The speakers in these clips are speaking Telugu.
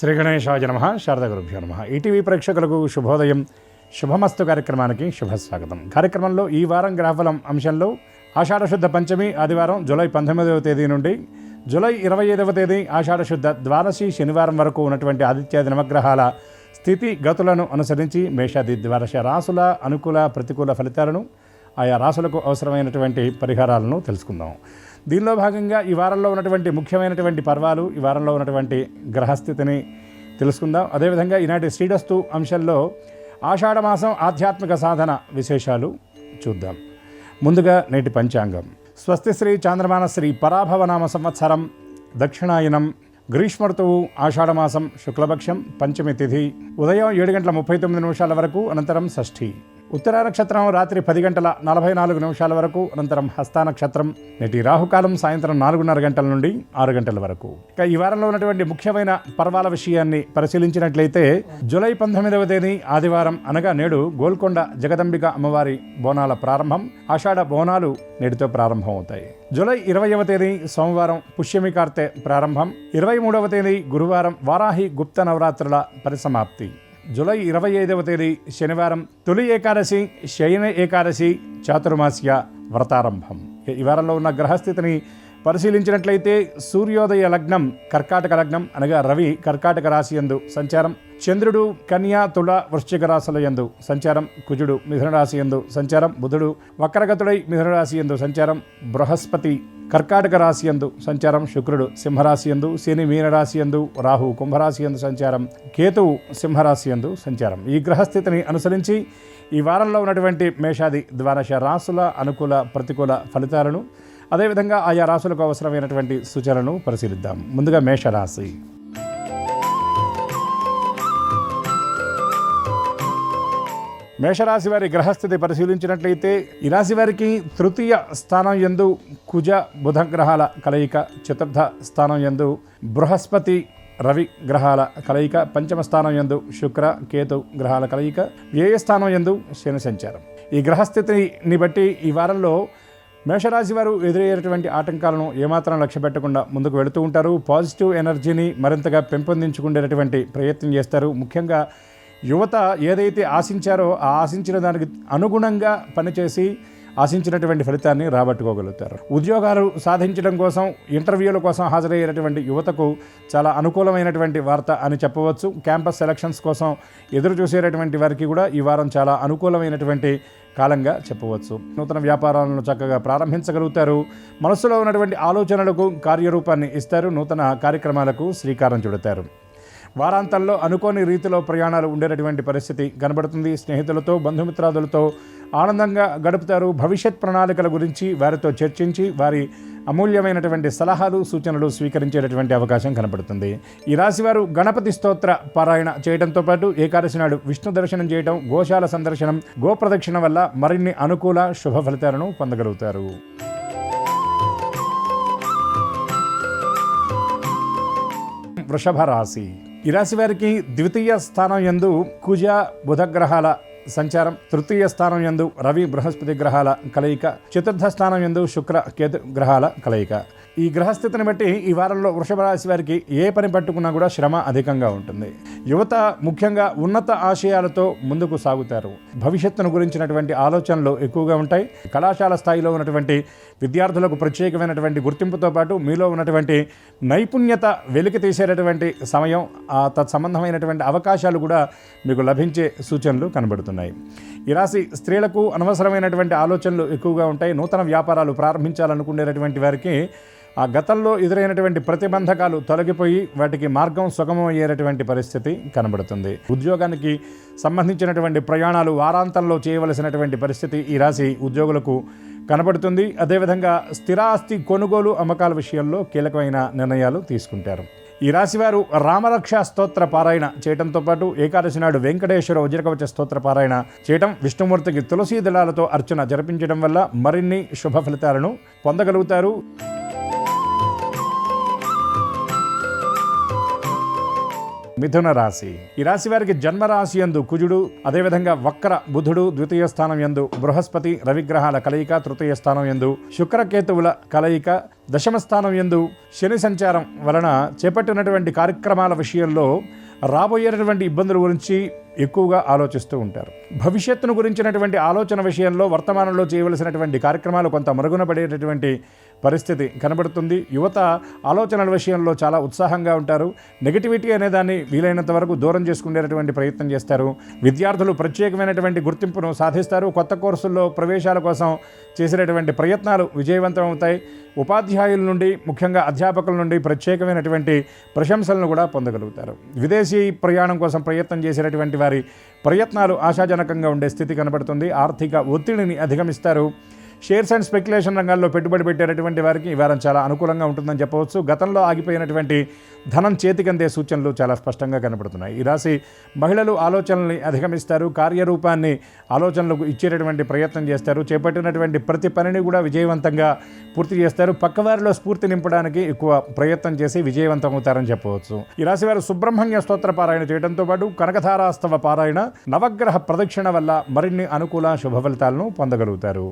శ్రీ గణేశాయ నమః. శారదా గురుభ్యో నమః. ఈటీవీ ప్రేక్షకులకు శుభోదయం. శుభమస్తు కార్యక్రమానికి శుభస్వాగతం. కార్యక్రమంలో ఈ వారం గ్రహఫలం అంశంలో ఆషాఢశుద్ధ పంచమి ఆదివారం జూలై 19వ తేదీ నుండి జూలై 25వ తేదీ ఆషాఢశుద్ధ ద్వాదశి శనివారం వరకు ఉన్నటువంటి ఆదిత్యాది నవగ్రహాల స్థితి గతులను అనుసరించి మేషాది ద్వాదశ రాసుల అనుకూల ప్రతికూల ఫలితాలను ఆయా రాసులకు అవసరమైనటువంటి పరిహారాలను తెలుసుకుందాం. దీనిలో భాగంగా ఈ వారంలో ఉన్నటువంటి ముఖ్యమైనటువంటి పర్వాలు, ఈ వారంలో ఉన్నటువంటి గ్రహస్థితిని తెలుసుకుందాం. అదేవిధంగా ఈనాటి శ్రీరస్తు అంశంలో ఆషాఢమాసం ఆధ్యాత్మిక సాధన విశేషాలు చూద్దాం. ముందుగా నేటి పంచాంగం. స్వస్తి శ్రీ చాంద్రమాన శ్రీ పరాభవనామ సంవత్సరం దక్షిణాయనం గ్రీష్మ ఋతువు ఆషాఢమాసం శుక్లపక్షం పంచమి తిథి ఉదయం 7:39 వరకు, అనంతరం షష్ఠి. ఉత్తరా నక్షత్రం రాత్రి 10:44 వరకు, అనంతరం హస్తా నక్షత్రం. నేటి రాహుకాలం సాయంత్రం 4:30 గంటల నుండి 6 గంటల వరకు. ఇక ఈ వారంలో ఉన్నటువంటి ముఖ్యమైన పర్వాల విషయాన్ని పరిశీలించినట్లయితే జూలై 19వ తేదీ ఆదివారం అనగా నేడు గోల్కొండ జగదంబిక అమ్మవారి బోనాల ప్రారంభం. ఆషాఢ బోనాలు నేటితో ప్రారంభం అవుతాయి. జూలై 20వ తేదీ సోమవారం పుష్యమి కార్తె ప్రారంభం. 23వ తేదీ గురువారం వారాహి గుప్త నవరాత్రుల పరిసమాప్తి. జూలై 25వ తేదీ శనివారం తొలి ఏకాదశి, శయన ఏకాదశి, చాతుర్మాస్య వ్రతారంభం. ఈ వారంలో ఉన్న గ్రహస్థితిని పరిశీలించినట్లయితే సూర్యోదయ లగ్నం కర్కాటక లగ్నం అనగా రవి కర్కాటక రాశి యందు సంచారం, చంద్రుడు కన్యా తుల వృశ్చిక రాశుల యందు సంచారం, కుజుడు మిథున రాశి యందు సంచారం, బుధుడు వక్రగతుడై మిథున రాశి యందు సంచారం, బృహస్పతి కర్కాటక రాశి యందు సంచారం, శుక్రుడు సింహరాశి యందు, శని మీనరాశి యందు, రాహు కుంభరాశి యందు సంచారం, కేతువు సింహరాశి యందు సంచారం. ఈ గ్రహస్థితిని అనుసరించి ఈ వారంలో ఉన్నటువంటి మేషాది ద్వాదశ రాసుల అనుకూల ప్రతికూల ఫలితాలను, అదేవిధంగా ఆయా రాసులకు అవసరమైనటువంటి సూచనలను పరిశీలిద్దాం. ముందుగా మేషరాశి. మేషరాశి వారి గ్రహస్థితి పరిశీలించినట్లయితే ఈ రాశి వారికి తృతీయ స్థానం యందు కుజ బుధ గ్రహాల కలయిక, చతుర్థ స్థానం యందు బృహస్పతి రవి గ్రహాల కలయిక, పంచమ స్థానం యందు శుక్ర కేతు గ్రహాల కలయిక, వ్యయ స్థానం యందు శని సంచారం. ఈ గ్రహస్థితిని బట్టి ఈ వారంలో మేషరాశి వారు ఎదురయ్యేటువంటి ఆటంకాలను ఏమాత్రం లక్ష్య పెట్టకుండా ముందుకు వెళుతూ ఉంటారు. పాజిటివ్ ఎనర్జీని మరింతగా పెంపొందించుకునేటటువంటి ప్రయత్నం చేస్తారు. ముఖ్యంగా యువత ఏదైతే ఆశించారో ఆ ఆశించిన దానికి అనుగుణంగా పనిచేసి ఆశించినటువంటి ఫలితాన్ని రాబట్టుకోగలుగుతారు. ఉద్యోగాలు సాధించడం కోసం ఇంటర్వ్యూల కోసం హాజరయ్యేటటువంటి యువతకు చాలా అనుకూలమైనటువంటి వార్త అని చెప్పవచ్చు. క్యాంపస్ సెలక్షన్స్ కోసం ఎదురు చూసేటటువంటి వారికి కూడా ఈ వారం చాలా అనుకూలమైనటువంటి కాలంగా చెప్పవచ్చు. నూతన వ్యాపారాలను చక్కగా ప్రారంభించగలుగుతారు. మనసులో ఉన్నటువంటి ఆలోచనలకు కార్యరూపాన్ని ఇస్తారు. నూతన కార్యక్రమాలకు శ్రీకారం చుడతారు. వారాంతంలో అనుకోని రీతిలో ప్రయాణాలు ఉండేటటువంటి పరిస్థితి కనబడుతుంది. స్నేహితులతో బంధుమిత్రాదులతో ఆనందంగా గడుపుతారు. భవిష్యత్ ప్రణాళికల గురించి వారితో చర్చించి వారి అమూల్యమైనటువంటి సలహాలు సూచనలు స్వీకరించేటటువంటి అవకాశం కనబడుతుంది. ఈ రాశివారు గణపతి స్తోత్ర పారాయణ చేయడంతో పాటు ఏకాదశి నాడు విష్ణు దర్శనం చేయడం, గోశాల సందర్శనం, గోప్రదక్షిణ వల్ల మరిన్ని అనుకూల శుభ ఫలితాలను పొందగలుగుతారు. వృషభ రాశి. ఈ రాశి వారికి ద్వితీయ స్థానం యందు కుజ బుధ గ్రహాల సంచారం, తృతీయ స్థానం యందు రవి బృహస్పతి గ్రహాల కలయిక, చతుర్థ స్థానం యందు శుక్ర కేతు గ్రహాల కలయిక. ఈ గ్రహస్థితిని బట్టి ఈ వారంలో వృషభ రాశి వారికి ఏ పని పట్టుకున్నా కూడా శ్రమ అధికంగా ఉంటుంది. యువత ముఖ్యంగా ఉన్నత ఆశయాలతో ముందుకు సాగుతారు. భవిష్యత్తును గురించినటువంటి ఆలోచనలు ఎక్కువగా ఉంటాయి. కళాశాల స్థాయిలో ఉన్నటువంటి విద్యార్థులకు ప్రత్యేకమైనటువంటి గుర్తింపుతో పాటు మీలో ఉన్నటువంటి నైపుణ్యత వెలికి తీసేటటువంటి సమయం, తత్సంబంధమైనటువంటి అవకాశాలు కూడా మీకు లభించే సూచనలు కనబడుతున్నాయి. ఈ రాశి స్త్రీలకు అనవసరమైనటువంటి ఆలోచనలు ఎక్కువగా ఉంటాయి. నూతన వ్యాపారాలు ప్రారంభించాలనుకునేటటువంటి వారికి ఆ గతంలో ఎదురైనటువంటి ప్రతిబంధకాలు తొలగిపోయి వాటికి మార్గం సుగమం అయ్యేటటువంటి పరిస్థితి కనబడుతుంది. ఉద్యోగానికి సంబంధించినటువంటి ప్రయాణాలు వారాంతంలో చేయవలసినటువంటి పరిస్థితి ఈ రాశి ఉద్యోగులకు కనబడుతుంది. అదేవిధంగా స్థిరాస్తి కొనుగోలు అమ్మకాల విషయంలో కీలకమైన నిర్ణయాలు తీసుకుంటారు. ఈ రాశివారు రామరక్ష స్తోత్ర పారాయణ చేయడంతో పాటు ఏకాదశి నాడు వెంకటేశ్వర వజ్రకవచ స్తోత్ర పారాయణ చేయడం, విష్ణుమూర్తికి తులసీ దళాలతో అర్చన జరిపించడం వల్ల మరిన్ని శుభ ఫలితాలను పొందగలుగుతారు. మిథున రాశి. ఈ రాశి వారికి జన్మరాశి యందు కుజుడు, అదేవిధంగా వక్ర బుధుడు, ద్వితీయ స్థానం యందు బృహస్పతి రవిగ్రహాల కలయిక, తృతీయ స్థానం యందు శుక్రకేతువుల కలయిక, దశమ స్థానం యందు శని సంచారం వలన చేపట్టినటువంటి కార్యక్రమాల విషయంలో రాబోయేటటువంటి ఇబ్బందుల గురించి ఎక్కువగా ఆలోచిస్తూ ఉంటారు. భవిష్యత్తును గురించినటువంటి ఆలోచన విషయంలో వర్తమానంలో చేయవలసినటువంటి కార్యక్రమాలు కొంత మరుగున పడేటటువంటి పరిస్థితి కనబడుతుంది. యువత ఆలోచనల విషయంలో చాలా ఉత్సాహంగా ఉంటారు. నెగిటివిటీ అనేదాన్ని వీలైనంత వరకు దూరం చేసుకునేటటువంటి ప్రయత్నం చేస్తారు. విద్యార్థులు ప్రత్యేకమైనటువంటి గుర్తింపును సాధిస్తారు. కొత్త కోర్సుల్లో ప్రవేశాల కోసం చేసేటటువంటి ప్రయత్నాలు విజయవంతం అవుతాయి. ఉపాధ్యాయుల నుండి, ముఖ్యంగా అధ్యాపకుల నుండి ప్రత్యేకమైనటువంటి ప్రశంసలను కూడా పొందగలుగుతారు. విదేశీ ప్రయాణం కోసం ప్రయత్నం చేసేటటువంటి వారి ప్రయత్నాలు ఆశాజనకంగా ఉండే స్థితి కనబడుతుంది. ఆర్థిక ఒత్తిడిని అధిగమిస్తారు. షేర్స్ అండ్ స్పెక్యులేషన్ రంగాల్లో పెట్టుబడి పెట్టేటటువంటి వారికి ఈ వారం చాలా అనుకూలంగా ఉంటుందని చెప్పవచ్చు. గతంలో ఆగిపోయినటువంటి ధనం చేతికందే సూచనలు చాలా స్పష్టంగా కనబడుతున్నాయి. ఈ రాశి మహిళలు ఆలోచనల్ని అధిగమిస్తారు. కార్యరూపాన్ని ఆలోచనలకు ఇచ్చేటటువంటి ప్రయత్నం చేస్తారు. చేపట్టినటువంటి ప్రతి పనిని కూడా విజయవంతంగా పూర్తి చేస్తారు. పక్కవారిలో స్ఫూర్తి నింపడానికి ఎక్కువ ప్రయత్నం చేసి విజయవంతం అవుతారని చెప్పవచ్చు. ఈ రాశి వారు సుబ్రహ్మణ్య స్తోత్ర పారాయణ చేయడంతో పాటు కనకధారాస్తవ పారాయణ, నవగ్రహ ప్రదక్షిణ వల్ల మరిన్ని అనుకూల శుభ ఫలితాలను పొందగలుగుతారు.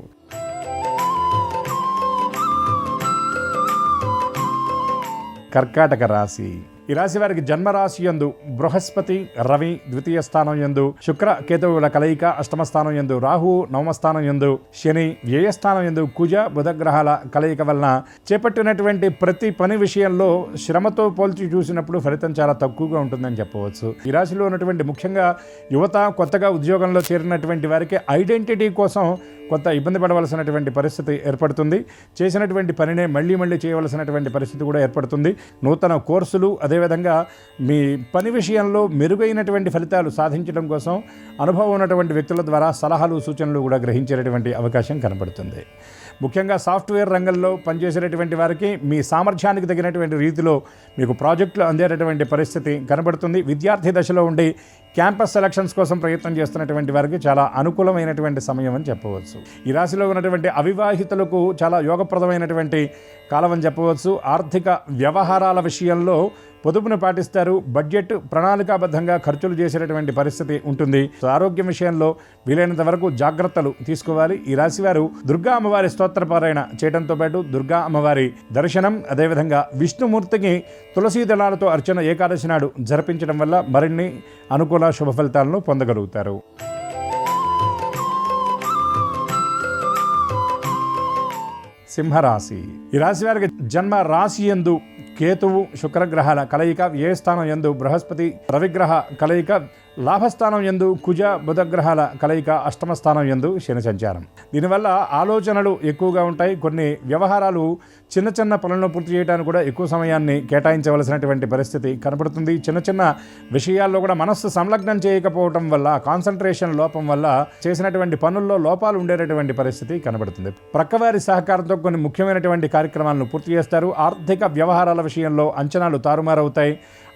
కర్కాటక రాశి. ఈ రాశి వారికి జన్మరాశి యందు బృహస్పతి, రవి ద్వితీయ స్థానం యందు, శుక్ర కేతువుల కలయిక అష్టమ స్థానం యందు, రాహు నవమ స్థానం యందు, శని వ్యయస్థానం యందు, కుజ బుధ గ్రహాల కలయిక వలన చేపట్టినటువంటి ప్రతి పని విషయంలో శ్రమతో పోల్చి చూసినప్పుడు ఫలితం చాలా తక్కువగా ఉంటుందని చెప్పవచ్చు. ఈ రాశిలో ఉన్నటువంటి ముఖ్యంగా యువత, కొత్తగా ఉద్యోగంలో చేరినటువంటి వారికి ఐడెంటిటీ కోసం కొంత ఇబ్బంది పడవలసినటువంటి పరిస్థితి ఏర్పడుతుంది. చేసినటువంటి పనినే మళ్ళీ చేయవలసినటువంటి పరిస్థితి కూడా ఏర్పడుతుంది. నూతన కోర్సులు, అదేవిధంగా మీ పని విషయంలో మెరుగైనటువంటి ఫలితాలు సాధించడం కోసం అనుభవం ఉన్నటువంటి వ్యక్తుల ద్వారా సలహాలు, సూచనలు కూడా గ్రహించేటటువంటి అవకాశం కనబడుతుంది. ముఖ్యంగా సాఫ్ట్వేర్ రంగంలో పనిచేసేటటువంటి వారికి మీ సామర్థ్యానికి తగినటువంటి రీతిలో మీకు ప్రాజెక్టులు అందేటటువంటి పరిస్థితి కనబడుతుంది. విద్యార్థి దశలో ఉండి క్యాంపస్ సెలక్షన్స్ కోసం ప్రయత్నం చేస్తున్నటువంటి వారికి చాలా అనుకూలమైనటువంటి సమయం అని చెప్పవచ్చు. ఈ రాశిలో ఉన్నటువంటి అవివాహితులకు చాలా యోగప్రదమైనటువంటి కాలం అని చెప్పవచ్చు. ఆర్థిక వ్యవహారాల విషయంలో పొదుపును పాటిస్తారు. బడ్జెట్ ప్రణాళికాబద్ధంగా ఖర్చులు చేసేటటువంటి పరిస్థితి ఉంటుంది. ఆరోగ్యం విషయంలో వీలైనంత వరకు జాగ్రత్తలు తీసుకోవాలి. ఈ రాశివారు దుర్గా అమ్మవారి స్తోత్రపారాయణ చేయడంతో పాటు దుర్గా అమ్మవారి దర్శనం, అదేవిధంగా విష్ణుమూర్తికి తులసీ దళాలతో అర్చన ఏకాదశి నాడు జరిపించడం వల్ల మరిన్ని అనుకూల శుభ ఫలితాలను పొందగలుగుతారు. సింహరాశి. ఈ రాశి వారికి జన్మ రాశి యందు కేతువు శుక్రగ్రహాల కలయిక, ఏ స్థానం యందు బృహస్పతి రవిగ్రహ కలయిక, లాభస్థానం యందు కుజ బుధగ్రహాల కలయిక, అష్టమ స్థానం యందు శని సంచారం. దీనివల్ల ఆలోచనలు ఎక్కువగా ఉంటాయి. కొన్ని వ్యవహారాలు చిన్న చిన్న పనులను పూర్తి చేయడానికి కూడా ఎక్కువ సమయాన్ని కేటాయించవలసినటువంటి పరిస్థితి కనబడుతుంది. చిన్న చిన్న విషయాల్లో కూడా మనస్సు సంలగ్నం చేయకపోవటం వల్ల, కాన్సన్ట్రేషన్ లోపం వల్ల చేసినటువంటి పనుల్లో లోపాలు ఉండేటటువంటి పరిస్థితి కనబడుతుంది. ప్రక్కవారి సహకారంతో కొన్ని ముఖ్యమైనటువంటి కార్యక్రమాలను పూర్తి చేస్తారు. ఆర్థిక వ్యవహారాల విషయంలో అంచనాలు తారుమారవుతాయి.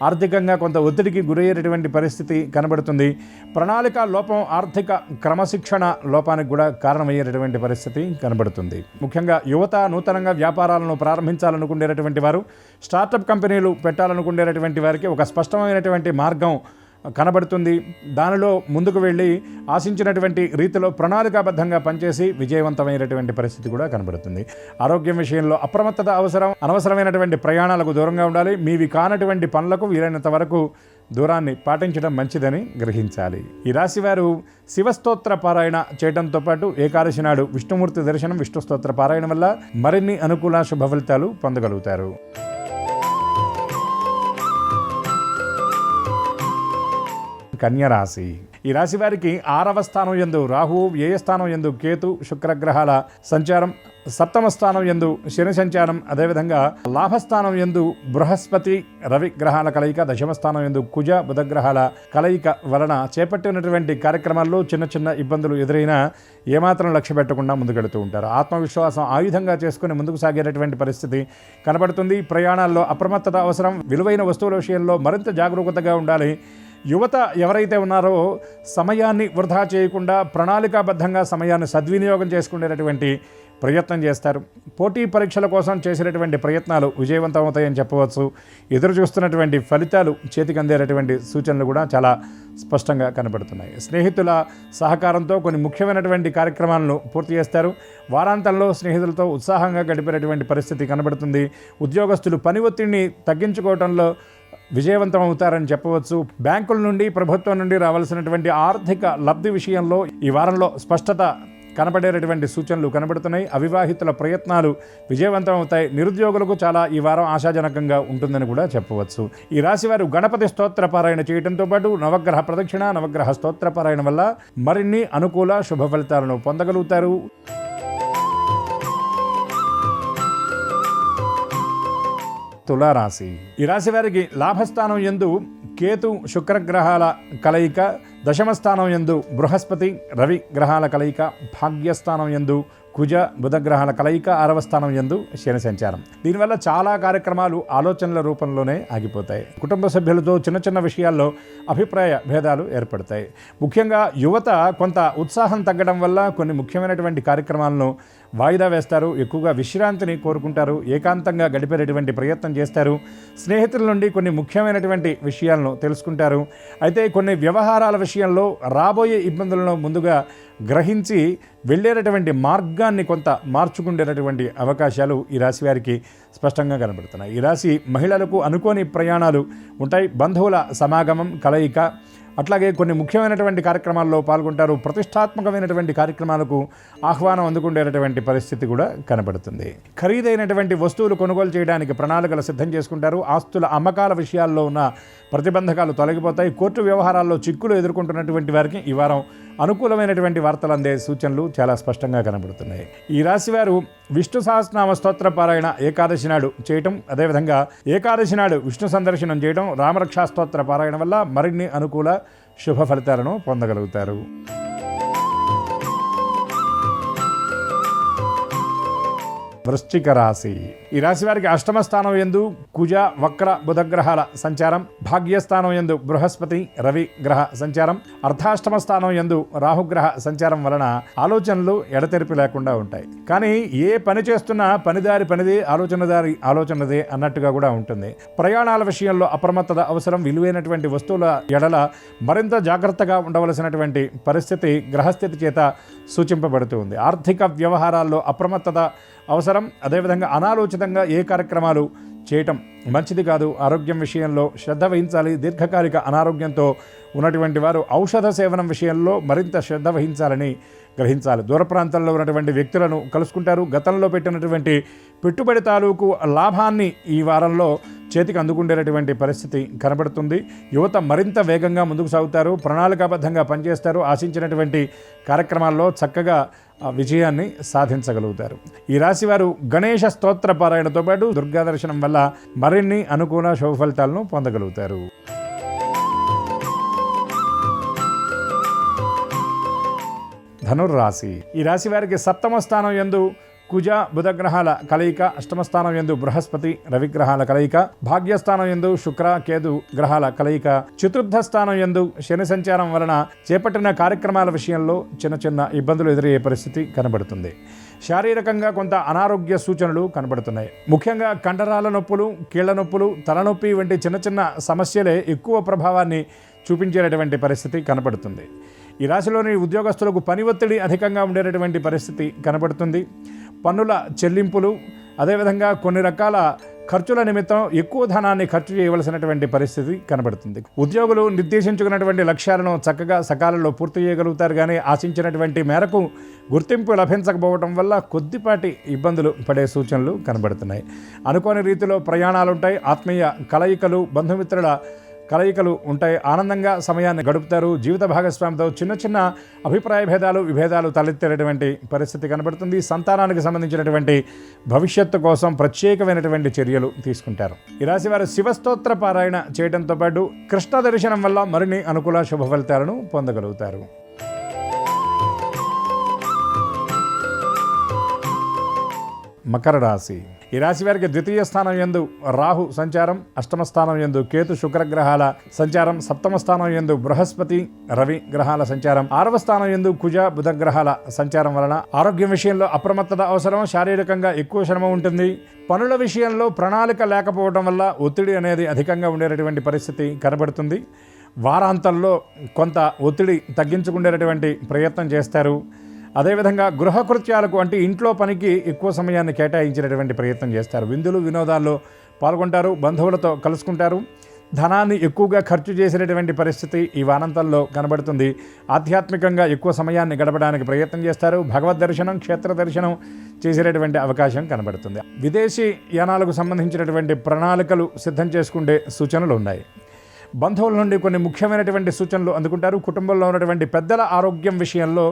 ఆర్థికంగా కొంత ఒత్తిడికి గురయ్యేటటువంటి పరిస్థితి కనబడుతుంది. ప్రణాళిక లోపం ఆర్థిక క్రమశిక్షణ లోపానికి కూడా కారణమయ్యేటటువంటి పరిస్థితి కనబడుతుంది. ముఖ్యంగా యువత నూతనంగా వ్యాపారాలను ప్రారంభించాలనుకునేటటువంటి వారు, స్టార్టప్ కంపెనీలు పెట్టాలనుకునేటటువంటి వారికి ఒక స్పష్టమైనటువంటి మార్గం కనబడుతుంది. దానిలో ముందుకు వెళ్ళి ఆశించినటువంటి రీతిలో ప్రణాళికాబద్ధంగా పనిచేసి విజయవంతమైనటువంటి పరిస్థితి కూడా కనబడుతుంది. ఆరోగ్యం విషయంలో అప్రమత్తత అవసరం. అనవసరమైనటువంటి ప్రయాణాలకు దూరంగా ఉండాలి. మీవి కానటువంటి పనులకు వీలైనంత వరకు దూరాన్ని పాటించడం మంచిదని గ్రహించాలి. ఈ రాశివారు శివస్తోత్ర పారాయణ చేయడంతో పాటు ఏకాదశి నాడు విష్ణుమూర్తి దర్శనం, విష్ణు స్తోత్ర పారాయణ వల్ల మరిన్ని అనుకూల శుభ ఫలితాలు పొందగలుగుతారు. కన్యరాశి. ఈ రాశి వారికి 6వ స్థానం యందు రాహువు, వ్యయ స్థానం యందు కేతు శుక్రగ్రహాల సంచారం, సప్తమ స్థానం యందు శని సంచారం, అదేవిధంగా లాభస్థానం యందు బృహస్పతి రవి గ్రహాల కలయిక, దశమ స్థానం యందు కుజ బుధగ్రహాల కలయిక వలన చేపట్టినటువంటి కార్యక్రమాల్లో చిన్న చిన్న ఇబ్బందులు ఎదురైనా ఏమాత్రం లక్ష్య పెట్టకుండా ముందుకెడుతూ ఉంటారు. ఆత్మవిశ్వాసం ఆయుధంగా చేసుకుని ముందుకు సాగేటటువంటి పరిస్థితి కనబడుతుంది. ప్రయాణాల్లో అప్రమత్తత అవసరం. విలువైన వస్తువుల విషయంలో మరింత జాగరూకతగా ఉండాలి. యువత ఎవరైతే ఉన్నారో సమయాన్ని వృధా చేయకుండా ప్రణాళికాబద్ధంగా సమయాన్ని సద్వినియోగం చేసుకునేటటువంటి ప్రయత్నం చేస్తారు. పోటీ పరీక్షల కోసం చేసినటువంటి ప్రయత్నాలు విజయవంతమవుతాయని చెప్పవచ్చు. ఎదురు చూస్తున్నటువంటి ఫలితాలు చేతికి అందేటటువంటి సూచనలు కూడా చాలా స్పష్టంగా కనబడుతున్నాయి. స్నేహితుల సహకారంతో కొన్ని ముఖ్యమైనటువంటి కార్యక్రమాలను పూర్తి చేస్తారు. వారాంతంలో స్నేహితులతో ఉత్సాహంగా గడిపేటటువంటి పరిస్థితి కనబడుతుంది. ఉద్యోగస్తులు పని ఒత్తిడిని తగ్గించుకోవడంలో విజయవంతం అవుతారని చెప్పవచ్చు. బ్యాంకుల నుండి, ప్రభుత్వం నుండి రావాల్సినటువంటి ఆర్థిక లబ్ధి విషయంలో ఈ వారంలో స్పష్టత కనబడేటటువంటి సూచనలు కనబడుతున్నాయి. అవివాహితుల ప్రయత్నాలు విజయవంతం అవుతాయి. నిరుద్యోగులకు చాలా ఈ వారం ఆశాజనకంగా ఉంటుందని కూడా చెప్పవచ్చు. ఈ రాశి వారు గణపతి స్తోత్ర పారాయణ చేయడంతో పాటు నవగ్రహ ప్రదక్షిణ, నవగ్రహ స్తోత్ర పారాయణ వల్ల మరిన్ని అనుకూల శుభ ఫలితాలను పొందగలుగుతారు. తులారాశి. ఈ రాశి వారికి లాభస్థానం యందు కేతు శుక్రగ్రహాల కలయిక, దశమ స్థానం యందు బృహస్పతి రవి గ్రహాల కలయిక, భాగ్యస్థానం యందు కుజ బుధ గ్రహాల కలయిక, 6వ స్థానం యందు శని సంచారం. దీనివల్ల చాలా కార్యక్రమాలు ఆలోచనల రూపంలోనే ఆగిపోతాయి. కుటుంబ సభ్యులతో చిన్న చిన్న విషయాల్లో అభిప్రాయ భేదాలు ఏర్పడతాయి. ముఖ్యంగా యువత కొంత ఉత్సాహం తగ్గడం వల్ల కొన్ని ముఖ్యమైనటువంటి కార్యక్రమాలను వాయిదా వేస్తారు. ఎక్కువగా విశ్రాంతిని కోరుకుంటారు. ఏకాంతంగా గడిపేటటువంటి ప్రయత్నం చేస్తారు. స్నేహితుల నుండి కొన్ని ముఖ్యమైనటువంటి విషయాలను తెలుసుకుంటారు. అయితే కొన్ని వ్యవహారాల విషయంలో రాబోయే ఇబ్బందులను ముందుగా గ్రహించి వెళ్ళేటటువంటి మార్గాన్ని కొంత మార్చుకుండేటటువంటి అవకాశాలు ఈ రాశి వారికి స్పష్టంగా కనబడుతున్నాయి. ఈ రాశి మహిళలకు అనుకోని ప్రయాణాలు ఉంటాయి. బంధువుల సమాగమం, కలయిక, అట్లాగే కొన్ని ముఖ్యమైనటువంటి కార్యక్రమాల్లో పాల్గొంటారు. ప్రతిష్టాత్మకమైనటువంటి కార్యక్రమాలకు ఆహ్వానం అందుకుండేటటువంటి పరిస్థితి కూడా కనబడుతుంది. ఖరీదైనటువంటి వస్తువులు కొనుగోలు చేయడానికి ప్రణాళికలు సిద్ధం చేసుకుంటారు. ఆస్తుల అమ్మకాల విషయాల్లో ఉన్న ప్రతిబంధకాలు తొలగిపోతాయి. కోర్టు వ్యవహారాల్లో చిక్కులు ఎదుర్కొంటున్నటువంటి వారికి ఈ వారం అనుకూలమైనటువంటి వార్తలు అందే సూచనలు చాలా స్పష్టంగా కనబడుతున్నాయి. ఈ రాశివారు విష్ణు సహస్రనామ స్తోత్ర పారాయణ ఏకాదశి నాడు చేయటం, అదేవిధంగా ఏకాదశి నాడు విష్ణు సందర్శనం చేయడం, రామరక్షా స్తోత్ర పారాయణ వల్ల మరిన్ని అనుకూల శుభ ఫలితాలను పొందగలుగుతారు. వృశ్చిక రాశి. ఈ రాశి వారికి అష్టమ స్థానం యందు కుజ వక్ర బుధగ్రహాల సంచారం, భాగ్యస్థానం యందు బృహస్పతి రవి గ్రహ సంచారం, అర్ధాష్టమ స్థానం యందు రాహుగ్రహ సంచారం వలన ఆలోచనలు ఎడతెరిపి లేకుండా ఉంటాయి. కానీ ఏ పని చేస్తున్నా పనిదారి పనిదే, ఆలోచనదారి ఆలోచనదే అన్నట్టుగా కూడా ఉంటుంది. ప్రయాణాల విషయంలో అప్రమత్తత అవసరం. విలువైనటువంటి వస్తువుల ఎడల మరింత జాగ్రత్తగా ఉండవలసినటువంటి పరిస్థితి గ్రహస్థితి చేత సూచింపబడుతుంది. ఆర్థిక వ్యవహారాల్లో అప్రమత్తత అవసరం. అదేవిధంగా అనాలోచితంగా ఏ కార్యక్రమాలు చేయటం మంచిది కాదు. ఆరోగ్యం విషయంలో శ్రద్ధ వహించాలి. దీర్ఘకాలిక అనారోగ్యంతో ఉన్నటువంటి వారు ఔషధ సేవనం విషయంలో మరింత శ్రద్ధ వహించాలని గ్రహించాలి. దూర ప్రాంతాల్లో ఉన్నటువంటి వ్యక్తులను కలుసుకుంటారు. గతంలో పెట్టినటువంటి పెట్టుబడి తాలూకు లాభాన్ని ఈ వారంలో చేతికి అందుకుండేటటువంటి పరిస్థితి కనబడుతుంది. యువత మరింత వేగంగా ముందుకు సాగుతారు. ప్రణాళికాబద్ధంగా పనిచేస్తారు. ఆశించినటువంటి కార్యక్రమాల్లో చక్కగా విజయాన్ని సాధించగలుగుతారు. ఈ రాశి వారు గణేష స్తోత్ర పారాయణతో పాటు దుర్గా దర్శనం వల్ల మరిన్ని అనుకూల శుభ ఫలితాలను పొందగలుగుతారు. ధనుర్రాశి. ఈ రాశి వారికి సప్తమ స్థానం యందు కుజ బుధగ్రహాల కలయిక, అష్టమ స్థానం యందు బృహస్పతి రవిగ్రహాల కలయిక, భాగ్యస్థానం యందు శుక్ర కేతు గ్రహాల కలయిక, చతుర్థ స్థానం యందు శని సంచారం వలన చేపట్టిన కార్యక్రమాల విషయంలో చిన్న చిన్న ఇబ్బందులు ఎదురయ్యే పరిస్థితి కనబడుతుంది. శారీరకంగా కొంత అనారోగ్య సూచనలు కనబడుతున్నాయి. ముఖ్యంగా కండరాల నొప్పులు, కీళ్ల నొప్పులు, తలనొప్పి వంటి చిన్న చిన్న సమస్యలే ఎక్కువ ప్రభావాన్ని చూపించేటటువంటి పరిస్థితి కనబడుతుంది. ఈ రాశిలోని ఉద్యోగస్తులకు పని ఒత్తిడి అధికంగా ఉండేటటువంటి పరిస్థితి కనబడుతుంది. పన్నుల చెల్లింపులు, అదేవిధంగా కొన్ని రకాల ఖర్చుల నిమిత్తం ఎక్కువ ధనాన్ని ఖర్చు చేయవలసినటువంటి పరిస్థితి కనబడుతుంది. ఉద్యోగులు నిర్దేశించుకున్నటువంటి లక్ష్యాలను చక్కగా సకాలంలో పూర్తి చేయగలుగుతారు. కానీ ఆశించినటువంటి మేరకు గుర్తింపు లభించకపోవడం వల్ల కొద్దిపాటి ఇబ్బందులు పడే సూచనలు కనబడుతున్నాయి. అనుకోని రీతిలో ప్రయాణాలుంటాయి. ఆత్మీయ కలయికలు, బంధుమిత్రుల కలయికలు ఉంటాయి. ఆనందంగా సమయాన్ని గడుపుతారు. జీవిత భాగస్వామితో చిన్న చిన్న అభిప్రాయ భేదాలు, విభేదాలు తలెత్తేటటువంటి పరిస్థితి కనబడుతుంది. సంతానానికి సంబంధించినటువంటి భవిష్యత్తు కోసం ప్రత్యేకమైనటువంటి చర్యలు తీసుకుంటారు. ఈ రాశి వారు శివస్తోత్ర పారాయణ చేయడంతో పాటు కృష్ణ దర్శనం వల్ల మరిన్ని అనుకూల శుభ ఫలితాలను పొందగలుగుతారు. మకర రాశి. ఈ రాశి వారికి ద్వితీయ స్థానం యందు రాహు సంచారం, అష్టమ స్థానం యందు కేతు శుక్రగ్రహాల సంచారం, సప్తమ స్థానం యందు బృహస్పతి రవి గ్రహాల సంచారం, 6వ స్థానం యందు కుజ బుధ గ్రహాల సంచారం వలన ఆరోగ్యం విషయంలో అప్రమత్తత అవసరం. శారీరకంగా ఎక్కువ శ్రమ ఉంటుంది. పనుల విషయంలో ప్రణాళిక లేకపోవడం వల్ల ఒత్తిడి అనేది అధికంగా ఉండేటటువంటి పరిస్థితి కనబడుతుంది. వారాంతంలో కొంత ఒత్తిడి తగ్గించుకునేటటువంటి ప్రయత్నం చేస్తారు. అదేవిధంగా గృహకృత్యాలకు అంటే ఇంట్లో పనికి ఎక్కువ సమయాన్ని కేటాయించేటటువంటి ప్రయత్నం చేస్తారు. విందులు వినోదాల్లో పాల్గొంటారు, బంధువులతో కలుసుకుంటారు. ధనాన్ని ఎక్కువగా ఖర్చు చేసేటటువంటి పరిస్థితి ఈ వారాంతంలో కనబడుతుంది. ఆధ్యాత్మికంగా ఎక్కువ సమయాన్ని గడపడానికి ప్రయత్నం చేస్తారు. భగవద్ దర్శనం, క్షేత్ర దర్శనం చేసేటటువంటి అవకాశం కనబడుతుంది. విదేశీ యానాలకు సంబంధించినటువంటి ప్రణాళికలు సిద్ధం చేసుకునే సూచనలు ఉన్నాయి. బంధువుల నుండి కొన్ని ముఖ్యమైనటువంటి సూచనలు అందుకుంటారు. కుటుంబంలో ఉన్నటువంటి పెద్దల ఆరోగ్యం విషయంలో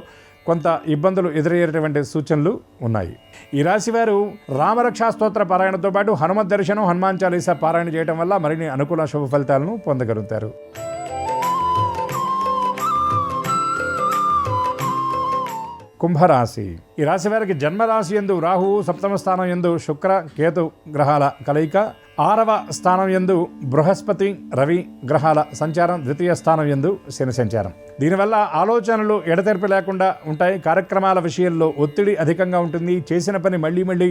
కొంత ఇబ్బందులు ఎదురయ్యేటటువంటి సూచనలు ఉన్నాయి. ఈ రాశివారు రామరక్షా స్తోత్ర పారాయణతో పాటు హనుమత్ దర్శనం, హనుమాన్ చాలీసా పారాయణ చేయడం వల్ల మరిన్ని అనుకూల శుభ ఫలితాలను పొందగలుగుతారు. కుంభరాశి. ఈ రాశి వారికి జన్మరాశి యందు రాహువు, సప్తమ స్థానం యందు శుక్ర కేతు గ్రహాల కలయిక, 6వ స్థానం యందు బృహస్పతి రవి గ్రహాల సంచారం, ద్వితీయ స్థానం యందు శని సంచారం. దీనివల్ల ఆలోచనలు ఎడతెరిపి లేకుండా ఉంటాయి. కార్యక్రమాల విషయంలో ఒత్తిడి అధికంగా ఉంటుంది. చేసిన పని మళ్ళీ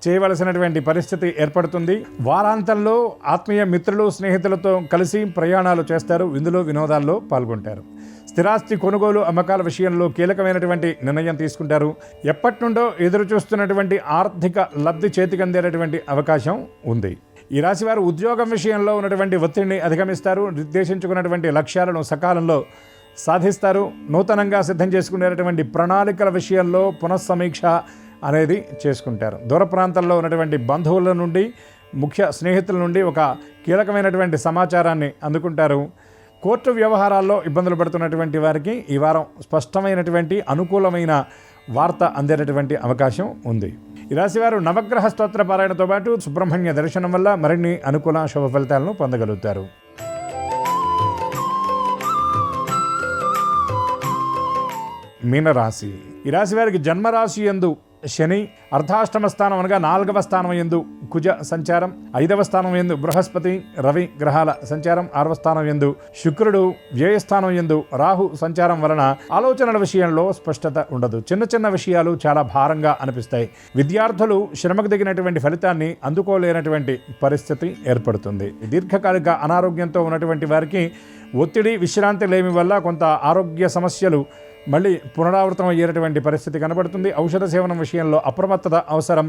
చేయవలసినటువంటి పరిస్థితి ఏర్పడుతుంది. వారాంతంలో ఆత్మీయ మిత్రులు, స్నేహితులతో కలిసి ప్రయాణాలు చేస్తారు. విందులు వినోదాల్లో పాల్గొంటారు. స్థిరాస్తి కొనుగోలు అమ్మకాల విషయంలో కీలకమైనటువంటి నిర్ణయం తీసుకుంటారు. ఎప్పటి నుండో ఎదురు చూస్తున్నటువంటి ఆర్థిక లబ్ధి చేతికందేటటువంటి అవకాశం ఉంది. ఈ రాశివారు ఉద్యోగం విషయంలో ఉన్నటువంటి ఒత్తిడిని అధిగమిస్తారు. నిర్దేశించుకున్నటువంటి లక్ష్యాలను సకాలంలో సాధిస్తారు. నూతనంగా సిద్ధం చేసుకునేటటువంటి ప్రణాళికల విషయంలో పునఃసమీక్ష అనేది చేసుకుంటారు. దూర ప్రాంతాల్లో ఉన్నటువంటి బంధువుల నుండి, ముఖ్య స్నేహితుల నుండి ఒక కీలకమైనటువంటి సమాచారాన్ని అందుకుంటారు. కోర్టు వ్యవహారాల్లో ఇబ్బందులు పడుతున్నటువంటి వారికి ఈ వారం స్పష్టమైనటువంటి అనుకూలమైన వార్త అందేటటువంటి అవకాశం ఉంది. ఈ రాశివారు నవగ్రహ స్తోత్ర పారాయణతో పాటు సుబ్రహ్మణ్య దర్శనం వల్ల మరిన్ని అనుకూల శుభ ఫలితాలను పొందగలుగుతారు. మీనరాశి. ఈ రాశి వారికి జన్మరాశి యందు శని, అర్ధాష్టమ స్థానం అనగా 4వ స్థానం యందు కుజ సంచారం, 5వ స్థానం యందు బృహస్పతి రవి గ్రహాల సంచారం, 6వ స్థానం యందు శుక్రుడు, వ్యయస్థానం యందు రాహు సంచారం వలన ఆలోచనల విషయంలో స్పష్టత ఉండదు. చిన్న విషయాలు చాలా భారంగా అనిపిస్తాయి. విద్యార్థులు శ్రమకు దిగినటువంటి ఫలితాన్ని అందుకోలేనటువంటి పరిస్థితి ఏర్పడుతుంది. దీర్ఘకాలిక అనారోగ్యంతో ఉన్నటువంటి వారికి ఒత్తిడి, విశ్రాంతి లేమి వల్ల కొంత ఆరోగ్య సమస్యలు మళ్ళీ పునరావృతం అయ్యేటటువంటి పరిస్థితి కనబడుతుంది. ఔషధ సేవనం విషయంలో అప్రమత్తత అవసరం.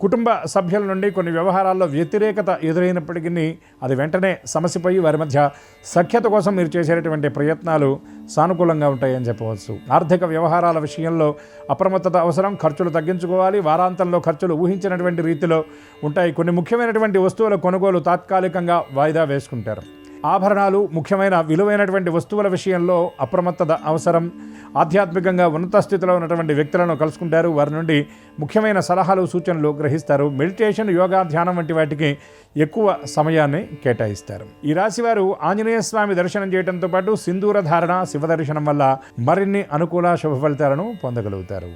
కుటుంబ సభ్యుల నుండి కొన్ని వ్యవహారాల్లో వ్యతిరేకత ఎదురైనప్పటికీ అది వెంటనే సమస్యపై వారి మధ్య సఖ్యత కోసం మీరు చేసేటటువంటి ప్రయత్నాలు సానుకూలంగా ఉంటాయని చెప్పవచ్చు. ఆర్థిక వ్యవహారాల విషయంలో అప్రమత్తత అవసరం. ఖర్చులు తగ్గించుకోవాలి. వారాంతంలో ఖర్చులు ఊహించినటువంటి రీతిలో ఉంటాయి. కొన్ని ముఖ్యమైనటువంటి వస్తువుల కొనుగోలు తాత్కాలికంగా వాయిదా వేసుకుంటారు. ఆభరణాలు, ముఖ్యమైన విలువైనటువంటి వస్తువుల విషయంలో అప్రమత్తత అవసరం. ఆధ్యాత్మికంగా ఉన్నత స్థితిలో ఉన్నటువంటి వ్యక్తులను కలుసుకుంటారు. వారి నుండి ముఖ్యమైన సలహాలు, సూచనలు గ్రహిస్తారు. మెడిటేషన్, యోగా, ధ్యానం వంటి వాటికి ఎక్కువ సమయాన్ని కేటాయిస్తారు. ఈ రాశివారు ఆంజనేయ స్వామి దర్శనం చేయడంతో పాటు సింధూర ధారణ, శివ దర్శనం వల్ల మరిన్ని అనుకూల శుభ ఫలితాలను పొందగలుగుతారు.